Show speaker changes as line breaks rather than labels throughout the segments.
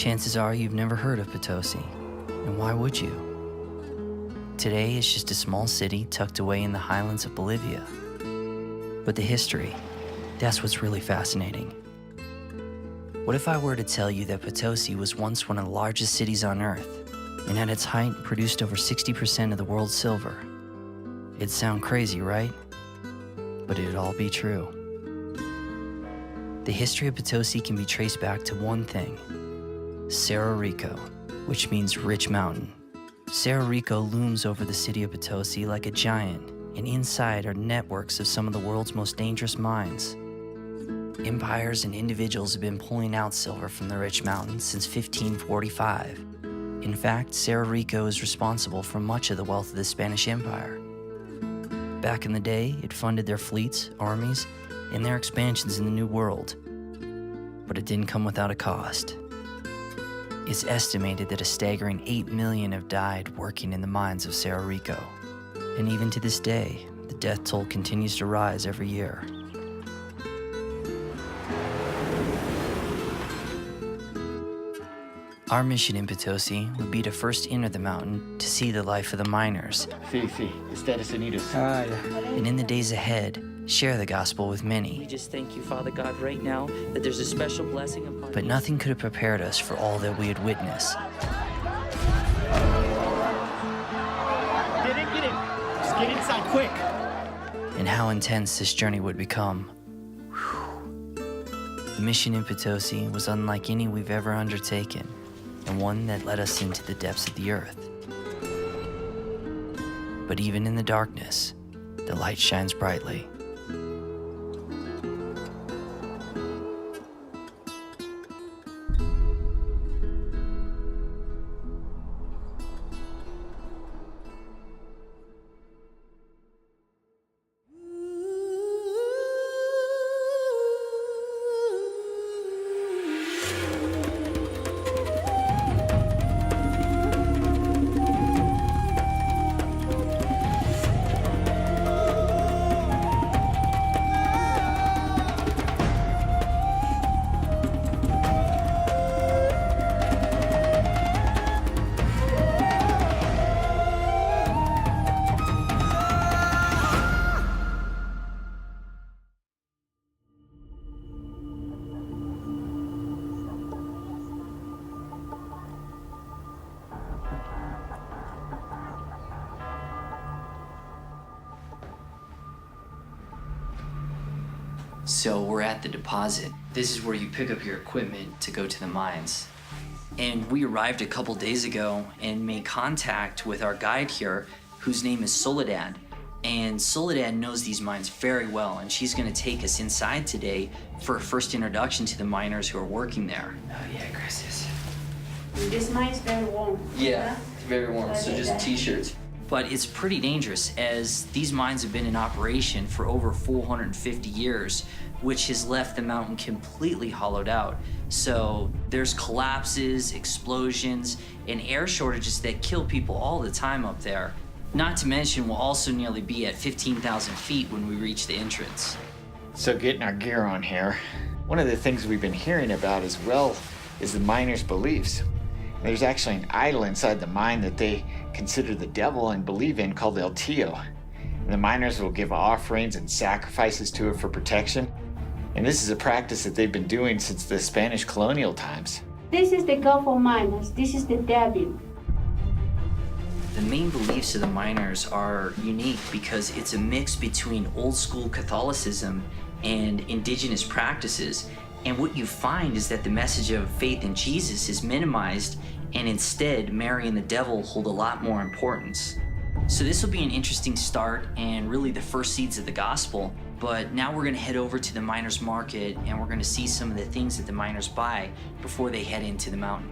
Chances are you've never heard of Potosi, and why would you? Today it's just a small city tucked away in the highlands of Bolivia. But the history, that's what's really fascinating. What if I were to tell you that Potosi was once one of the largest cities on Earth, and at its height produced over 60% of the world's silver? It'd sound crazy, right? But it'd all be true. The history of Potosi can be traced back to one thing: Cerro Rico, which means rich mountain. Cerro Rico looms over the city of Potosi like a giant, and inside are networks of some of the world's most dangerous mines. Empires and individuals have been pulling out silver from the rich mountain since 1545. In fact, Cerro Rico is responsible for much of the wealth of the Spanish Empire. Back in the day, it funded their fleets, armies, and their expansions in the New World. But it didn't come without a cost. It's estimated that a staggering 8 million have died working in the mines of Cerro Rico. And even to this day, the death toll continues to rise every year. Our mission in Potosi would be to first enter the mountain to see the life of the miners.
Estados Unidos.
And in the days ahead, share the gospel with many.
We just thank you, Father God, right now, that there's a special blessing upon
But nothing could have prepared us for all that we had witnessed.
Get in. Just get inside quick.
And how intense this journey would become. Whew. The mission in Potosi was unlike any we've ever undertaken, and one that led us into the depths of the earth. But even in the darkness, the light shines brightly. So we're at the deposit. This is where you pick up your equipment to go to the mines. And we arrived a couple days ago and made contact with our guide here, whose name is Soledad. And Soledad knows these mines very well, and she's gonna take us inside today for a first introduction to the miners who are working there. Oh yeah, gracias.
This mine is very warm.
Yeah, it's very warm, so just t-shirts. But it's pretty dangerous, as these mines have been in operation for over 450 years, which has left the mountain completely hollowed out. So there's collapses, explosions, and air shortages that kill people all the time up there. Not to mention, we'll also nearly be at 15,000 feet when we reach the entrance.
So getting our gear on here, one of the things we've been hearing about as well is the miners' beliefs. There's actually an idol inside the mine that they consider the devil and believe in, called El Tío. And the miners will give offerings and sacrifices to it for protection. And this is a practice that they've been doing since the Spanish colonial times.
This is the god for miners. This is the devil.
The main beliefs of the miners are unique because it's a mix between old school Catholicism and indigenous practices. And what you find is that the message of faith in Jesus is minimized, and instead Mary and the devil hold a lot more importance. So this will be an interesting start and really the first seeds of the gospel. But now we're gonna head over to the miners' market, and we're gonna see some of the things that the miners buy before they head into the mountain.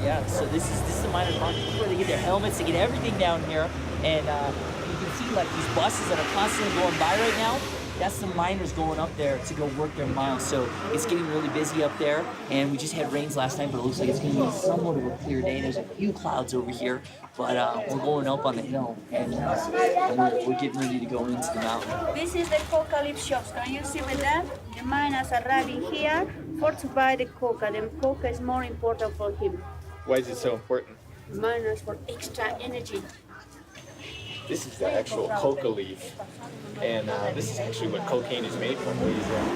Yeah, so this is the miners' market. This is where they get their helmets, they get everything down here. And you can see like these buses that are constantly going by right now. That's the miners going up there to go work their mines. So it's getting really busy up there, and we just had rains last night, but it looks like it's going to be somewhat of a clear day. There's a few clouds over here, but we're going up on the hill, and we're getting ready to go into the mountain.
This is the Coca leaf shops. Can you see with that? The miners are arriving here for to buy the Coca. The Coca is more important for him.
Why is it so important?
Miners for extra energy.
This is the actual coca leaf, and this is actually what cocaine is made from.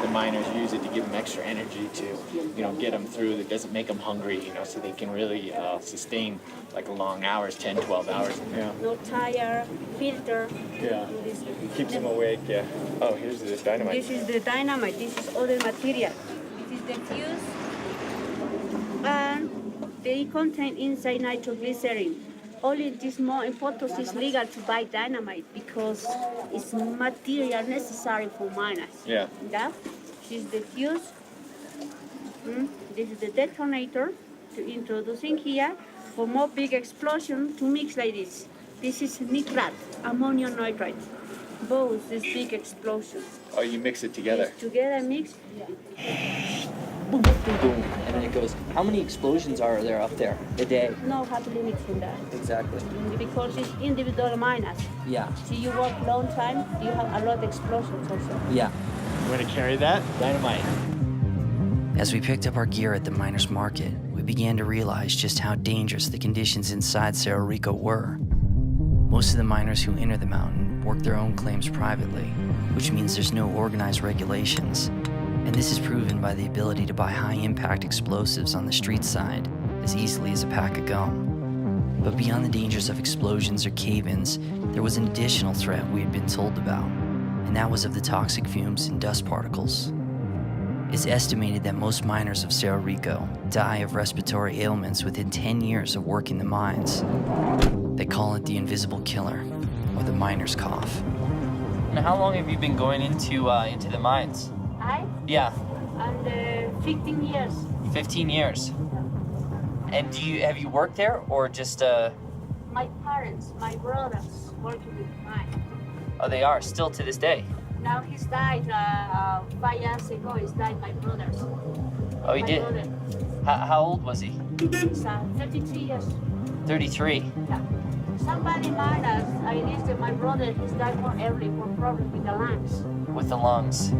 The miners use it to give them extra energy to, get them through. That doesn't make them hungry, so they can really sustain like long hours, 10, 12 hours. Yeah.
No tire, filter.
Yeah. It keeps them awake. Yeah. Oh, here's the dynamite.
This is the dynamite. This is other material. This is the fuse, and they contain inside nitroglycerin. Only this more in Potosi is legal to buy dynamite because it's material necessary for miners.
Yeah.
Yeah. This is the fuse. This is the detonator to introducing here for more big explosion to mix like this. This is nitrat, ammonium nitrate. Both is big explosion.
Oh, you mix it together.
This together mix.
Boom, boom, boom, and then it goes. How many explosions are there up there a day?
No hard limit in that.
Exactly.
Because it's individual miners.
Yeah.
So you work long time, you have a lot of explosions also.
Yeah.
You want to carry that? Dynamite.
As we picked up our gear at the miners' market, we began to realize just how dangerous the conditions inside Cerro Rico were. Most of the miners who enter the mountain work their own claims privately, which means there's no organized regulations. And this is proven by the ability to buy high-impact explosives on the street side as easily as a pack of gum. But beyond the dangers of explosions or cave-ins, there was an additional threat we had been told about, and that was of the toxic fumes and dust particles. It's estimated that most miners of Cerro Rico die of respiratory ailments within 10 years of working the mines. They call it the invisible killer, or the miner's cough.
And how long have you been going into the mines?
I?
Yeah.
And 15 years.
15 years. And have you worked there or just
My parents, my brothers working with mine.
Oh, they are still to this day.
Now he's died 5 years ago. He's died, my brothers.
Oh, he
My
did.
brother.
How old was he?
He's 33 years.
33.
Yeah. Somebody minus, I guess that my brother he's died more early for problem with the lungs.
With the lungs.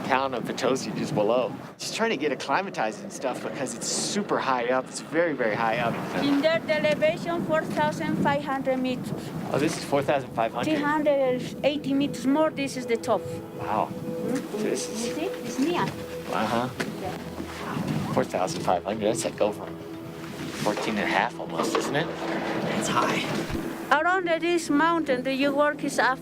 Town of Potosi just below. Just trying to get acclimatized and stuff because it's super high up. It's very, very high up.
In there, the elevation 4,500 meters.
Oh, this is 4,500.
380 meters more. This is the top.
Wow.
Mm-hmm.
This is.
You see, it's near.
Yeah. 4,500. That's like over 14 and a half almost, isn't it?
It's high.
Around this mountain, the your work is up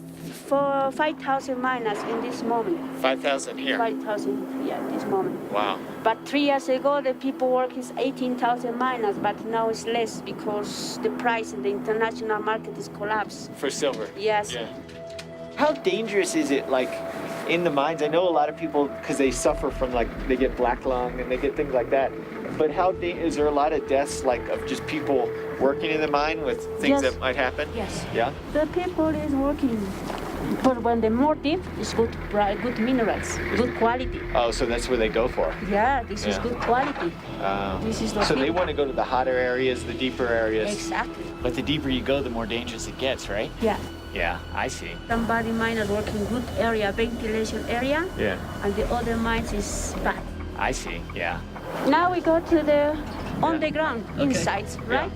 for 5,000 miners in this moment.
5,000 here.
5,000 here at this moment.
Wow.
But 3 years ago, the people work is 18,000 miners, but now it's less because the price in the international market is collapsed.
For silver.
Yes.
Yeah. How dangerous is it, like, in the mines? I know a lot of people, because they suffer from, like, they get black lung and they get things like that. But is there a lot of deaths, like, of just people working in the mine with things
Yes.
that might happen?
Yes.
Yeah?
The people is working. But when the more deep, it's good minerals, good quality.
Oh, so that's where they go for.
Yeah, this is
Yeah.
good quality. This is the
So they
people.
want to go to the hotter areas, the deeper areas.
Exactly.
But the deeper you go, the more dangerous it gets, right?
Yeah.
Yeah, I see.
Somebody miner working good area, ventilation area,
Yeah.
and the other mines is bad.
I see, yeah.
Now we go to the underground inside, right?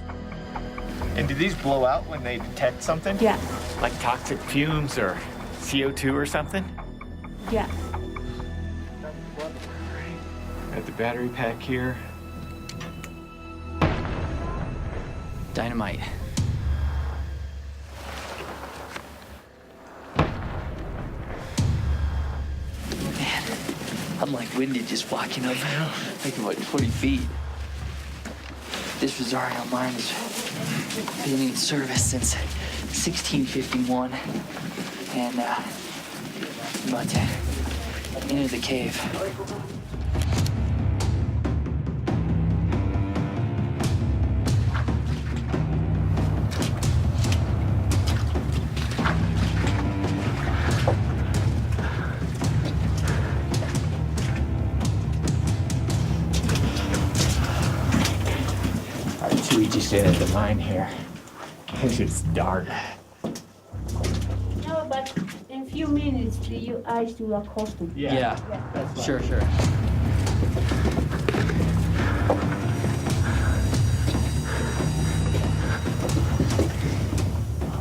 And do these blow out when they detect something?
Yeah.
Like toxic fumes or CO2 or something?
Yeah.
Got the battery pack here.
Dynamite. Man, I'm like winded just walking up like about 20 feet. This Rosario mine is
Been in service since 1651, and about to enter the cave.
So we just entered the mine here. It's dark.
No, but in few minutes, your eyes will accustom.
Yeah. Sure.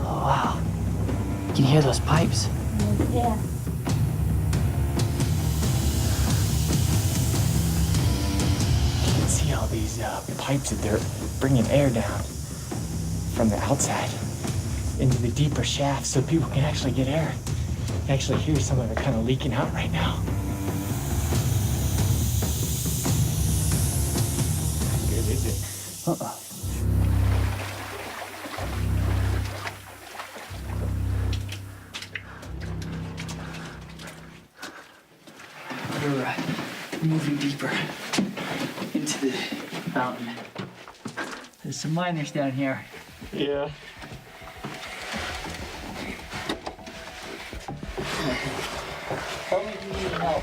Oh, wow. You can hear those pipes.
Yeah.
You can see all these pipes that they're bringing air down from the outside into the deeper shafts so people can actually get air. You can actually hear some of it kind of leaking out right now. How good is it?
We're moving deeper into the mountain. There's some miners down here.
Yeah.
Tell me if you need help.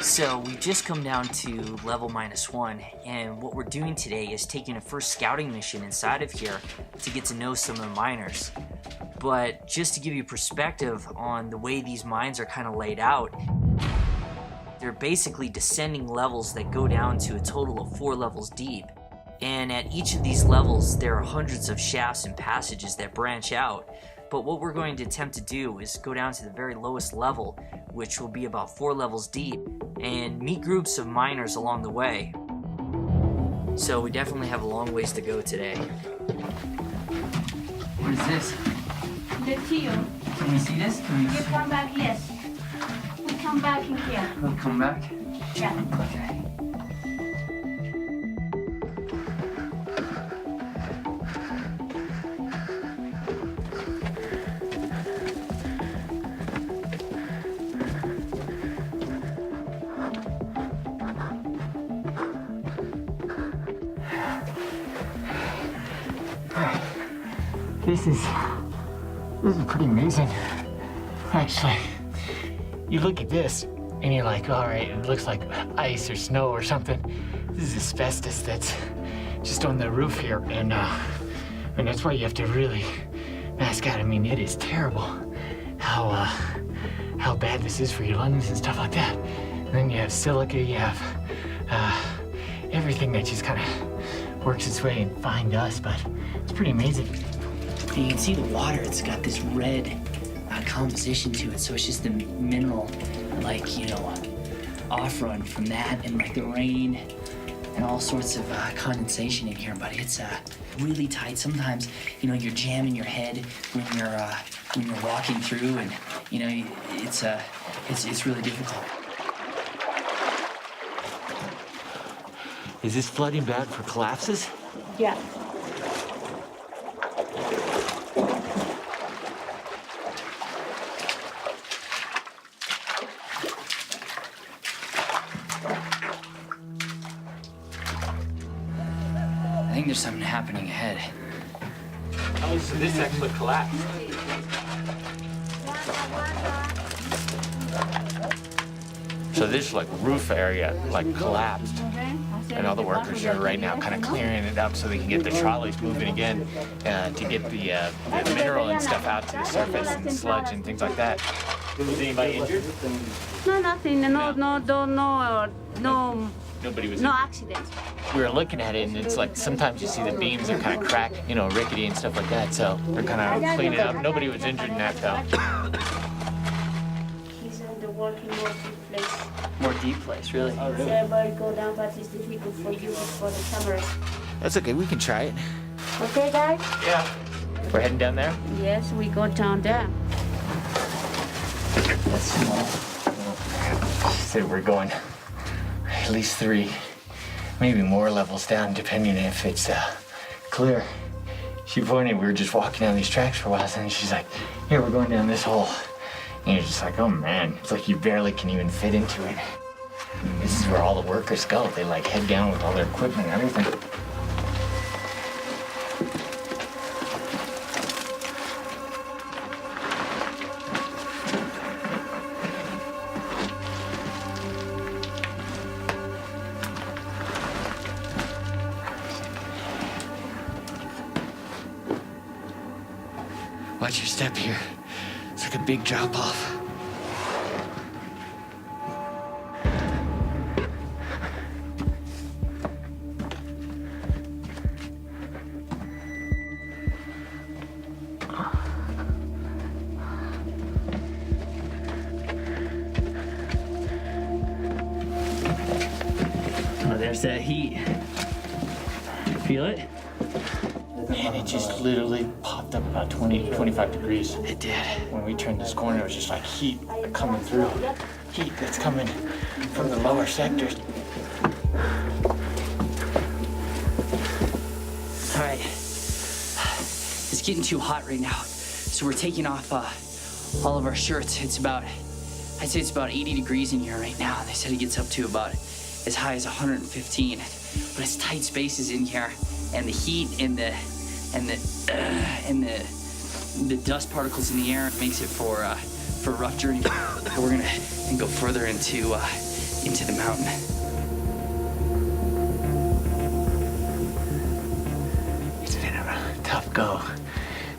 So we've just come down to level -1, and what we're doing today is taking a first scouting mission inside of here to get to know some of the miners. But just to give you perspective on the way these mines are kind of laid out, they're basically descending levels that go down to a total of 4 levels deep. And at each of these levels, there are hundreds of shafts and passages that branch out. But what we're going to attempt to do is go down to the very lowest level, which will be about 4 levels deep, and meet groups of miners along the way. So we definitely have a long ways to go today. What is this?
The Tio.
Can we see this?
You come back, yes. We come back in here.
We'll come back.
Yeah.
Okay.
This is pretty amazing, actually. You look at this and you're like, all right, it looks like ice or snow or something. This is asbestos that's just on the roof here, and that's why you have to really mask out. I mean, it is terrible how bad this is for your lungs and stuff like that. And then you have silica, you have everything that just kind of works its way and fine dust, but it's pretty amazing.
And you can see the water, it's got this red composition to it, so it's just the mineral, like, you know, off-run from that, and like the rain and all sorts of condensation in here, but it's really tight. Sometimes, you know, you're jamming your head when you're walking through, and you know, it's really difficult.
Is this flooding bad for collapses?
Yeah.
I think there's something happening ahead.
Oh, so this actually collapsed. So this like roof area like collapsed, and all the workers are right now kind of clearing it up so they can get the trolleys moving again to get the mineral and stuff out to the surface and sludge and things like that. Was anybody injured?
No, nothing. No.
Nobody was
No
injured.
accidents.
We were looking at it, and it's like sometimes you see the beams are kind of cracked, you know, rickety and stuff like that. So they're kind of cleaning it up. Nobody was injured in that though.
He's in the working more deep place.
More deep place, really.
Oh,
So everybody go down, but it's difficult for you for the cameras.
That's okay. We can try it.
Okay, guys?
Yeah. We're heading down there?
Yes, we go down there.
That's small. She said we're going at least 3, maybe more levels down, depending if it's clear. She pointed, we were just walking down these tracks for a while, and she's like, here, we're going down this hole. And you're just like, oh man, it's like you barely can even fit into it. This is where all the workers go. They like head down with all their equipment and everything. Watch your step here. It's like a big drop off.
Oh, there's that heat. Feel it?
Man, it just literally popped up about 20, 25 degrees.
It did.
When we turned this corner, it was just like heat coming through. Heat that's coming from the lower sectors.
All right. It's getting too hot right now, so we're taking off all of our shirts. I'd say it's about 80 degrees in here right now. They said it gets up to about as high as 115. But it's tight spaces in here, and the heat and the dust particles in the air makes it for a rough journey. So we're gonna go further into the mountain.
It's been a tough go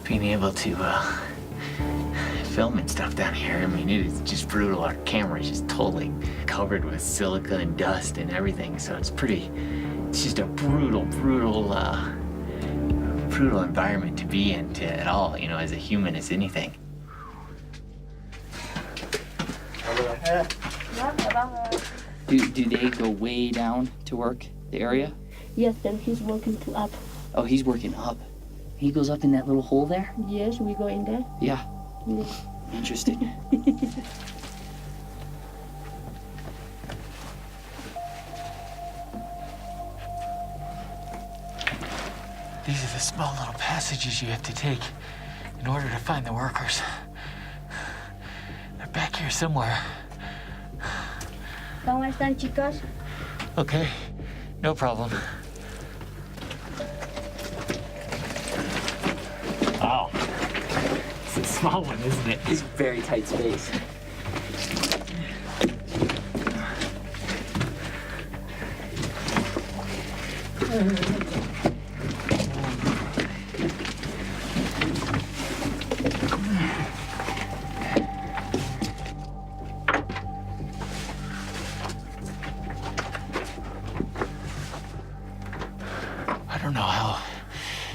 being able to film and stuff down here. I mean, it is just brutal. Our camera is just totally covered with silica and dust and everything. So it's just a brutal environment to be in at all, you know, as a human, as anything.
Do they go way down to work the area?
Yes, then he's working to up.
Oh, he's working up. He goes up in that little hole there?
Yes, we go in there.
Yeah.
Yes.
Interesting.
These are the small little passages you have to take in order to find the workers. They're back here somewhere.
¿Cómo están, chicos?
Okay, no problem. Wow. It's a small one, isn't it?
It's very tight space.
I don't know how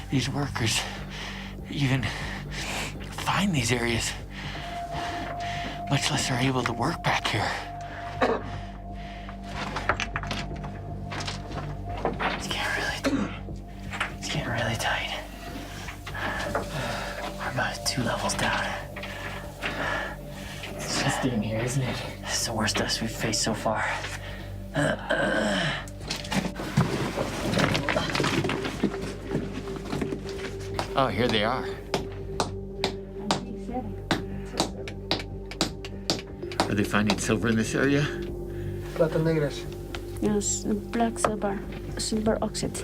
these workers even find these areas, much less are able to work back here. It's getting really tight. We're about 2 levels down. It's just in here, isn't it?
This is the worst dust we've faced so far.
Oh, here they are. Are they finding silver in this area?
Platas negras.
Yes, black silver oxide.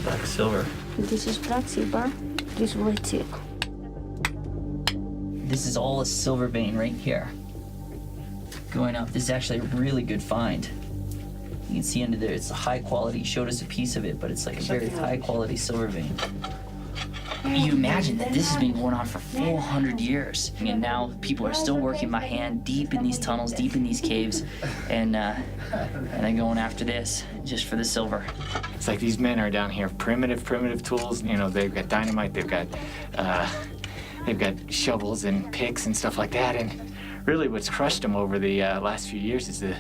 Black silver.
This is black silver. This is red too.
This is all a silver vein right here. Going up, this is actually a really good find. You can see under there, it's a high quality. He showed us a piece of it, but it's like a very high quality silver vein. You imagine that this has been going on for 400 years, and now people are still working by hand deep in these tunnels, deep in these caves, and then going after this just for the silver.
It's like these men are down here, primitive tools. You know, they've got dynamite, they've got shovels and picks and stuff like that, and really what's crushed them over the last few years is the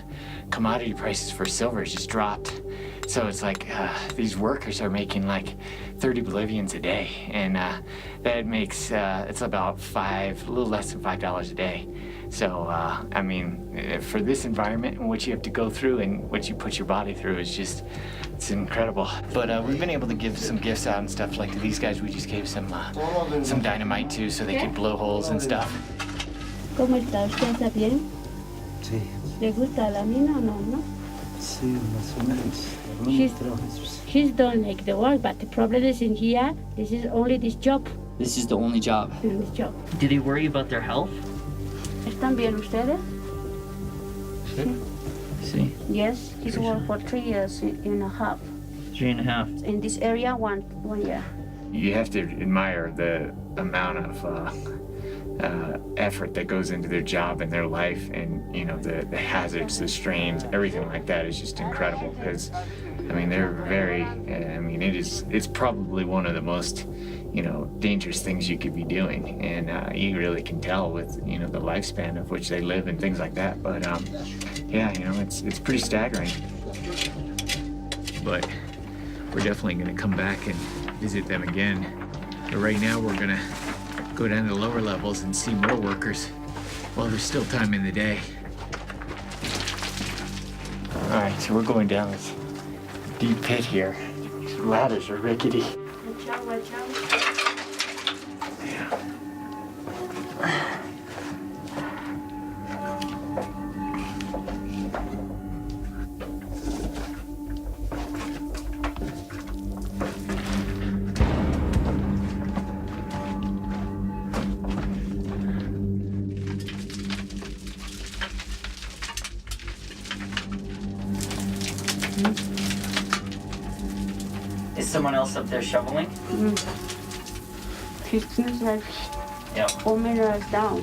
commodity prices for silver has just dropped. So it's like these workers are making like 30 Bolivians a day, and that makes it's about a little less than $5 a day. So I mean, for this environment and what you have to go through and what you put your body through is just, it's incredible. But we've been able to give some gifts out and stuff. Like to these guys, we just gave some dynamite too, so they could blow holes and stuff.
¿Cómo está? ¿Usted está bien?
Sí,
¿Le gusta la mina o no?
sí, más o menos.
She's don't like the work, but the problem is in here, this is only this job.
This is the only job.
This job.
Do they worry about their health?
¿Están bien ustedes?
See,
Yes, he's worked for 3 years and a half.
3.5.
In this area, one year.
You have to admire the amount of effort that goes into their job and their life, and you know the hazards, the strains, everything like that is just incredible. Because I mean they're very. I mean it's probably one of the most dangerous things you could be doing, and you really can tell with the lifespan of which they live and things like that. But yeah, it's pretty staggering. But we're definitely going to come back and visit them again. But right now we're going to go down to the lower levels and see more workers while there's still time in the day. All right, so we're going down this deep pit here. These ladders are rickety.
Watch out, watch out.
Is someone else up there shoveling?
She seems like
Yep.
4 meters down.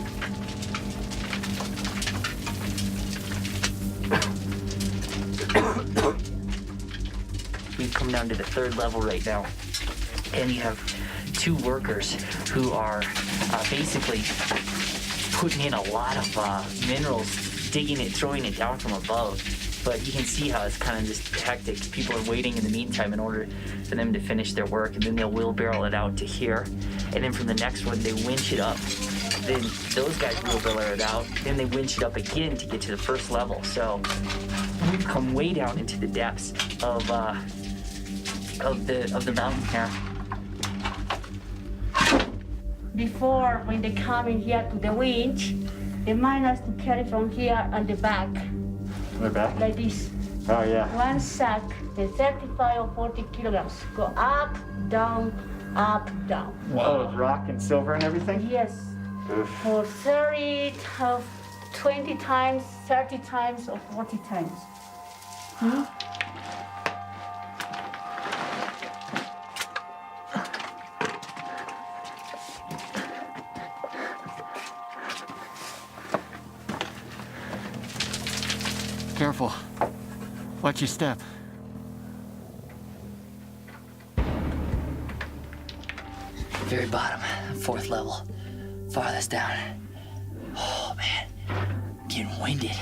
We've come down to the 3rd level right now, and you have 2 workers who are basically putting in a lot of minerals, digging it, throwing it down from above. But you can see how it's kind of just hectic. People are waiting in the meantime in order for them to finish their work, and then they'll wheelbarrow it out to here. And then from the next one, they winch it up. Then those guys wheelbarrow it out. Then they winch it up again to get to the 1st level. So we've come way down into the depths of the mountain here.
Before, when they come in here to the winch, the miners to carry from here and the back,
We're back.
like this.
Oh yeah.
One sack, the 35 or 40 kilograms, go up, down, up, down.
Oh, with rock and silver and everything?
Yes,
Oof.
for 20 times, 30 times, or 40 times.
Careful. Watch your step.
Very bottom, 4th level, farthest down. Oh man, getting winded.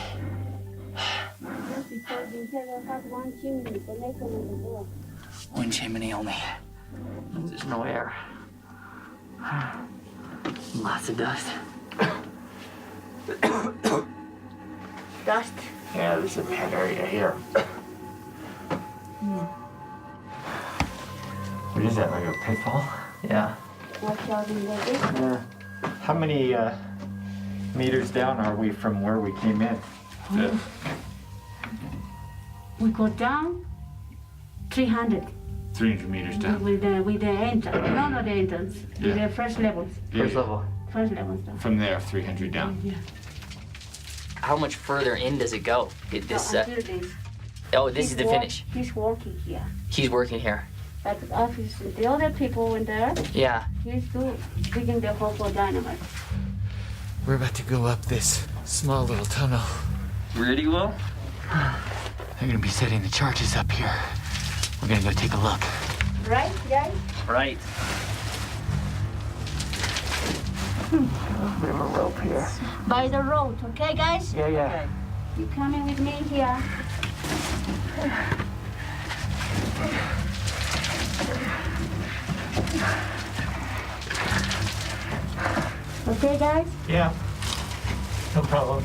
Just because in here they have one chimney connected on the door.
One chimney only.
There's no air. Lots of dust.
Dust.
Yeah, there's a bad area here. What is that, like a pitfall?
Yeah.
Watch out in there.
Yeah. How many meters down are we from where we came in?
We go down 300
300 meters down.
with the entrance. No, the entrance. With
Yeah.
the first levels.
First level.
First levels down.
From there, 300 down.
Yeah.
How much further in does it go? This
Until this.
oh, this is the finish.
He's working here.
He's working here.
But the other people in there,
Yeah.
he's digging the hole for dynamite.
We're about to go up this small little tunnel.
Ready, Will?
They're gonna be setting the charges up here. We're gonna go take a look.
Right, guys?
Right.
bit of a rope here.
By the road, okay, guys?
Yeah.
You coming with me here? Okay, guys?
Yeah. No problem.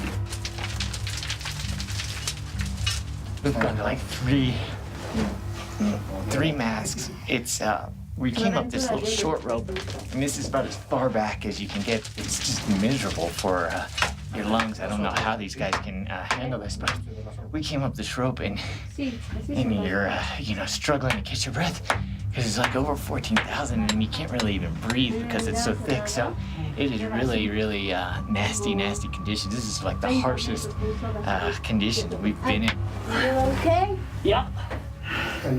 We've gone to like three masks. It's we came up this little short rope, and this is about as far back as you can get. It's just miserable for your lungs. I don't know how these guys can handle this, but we came up this rope, and you're struggling to catch your breath because it's like over 14,000, and you can't really even breathe because it's so thick. So it is really, really nasty conditions. This is like the harshest conditions we've been in.
You okay?
Yep. Oh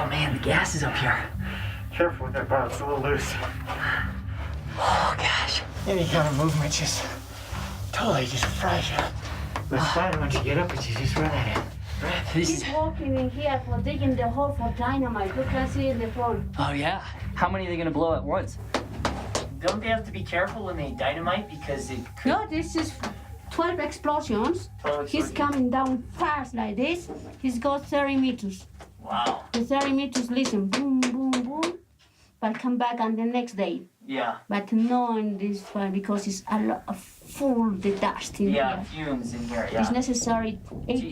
man, the gas is up here.
Careful with that bar, it's a little loose.
Oh gosh.
Any kind of movement just totally just fries you. But it's fine once you get up, but you just run at it.
This is.
He's walking in here for digging the hole for dynamite. You can see in the front.
Oh yeah. How many are they gonna blow at once?
Don't they have to be careful when they dynamite because it could...
No, this is 12 explosions.
12
He's
explosions.
coming down fast like this. He's got 30 meters.
Wow.
The 30 meters, listen, boom, boom, boom. But come back on the next day.
Yeah.
But no in this one because it's a lot of full the dust in
Yeah,
here.
fumes in here,
It's
yeah.
necessary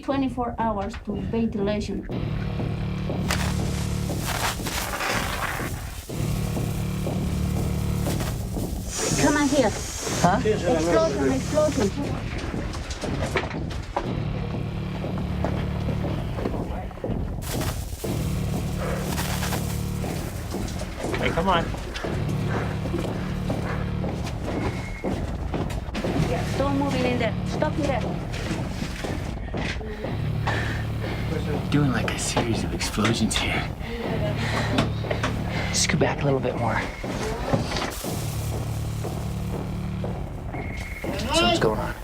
24 hours to ventilation. Come on here.
Huh?
Explosion.
Hey, come on.
Yeah, don't move in there. Stop here.
Doing like a series of explosions here.
Scoot back a little bit more.
So what's going on?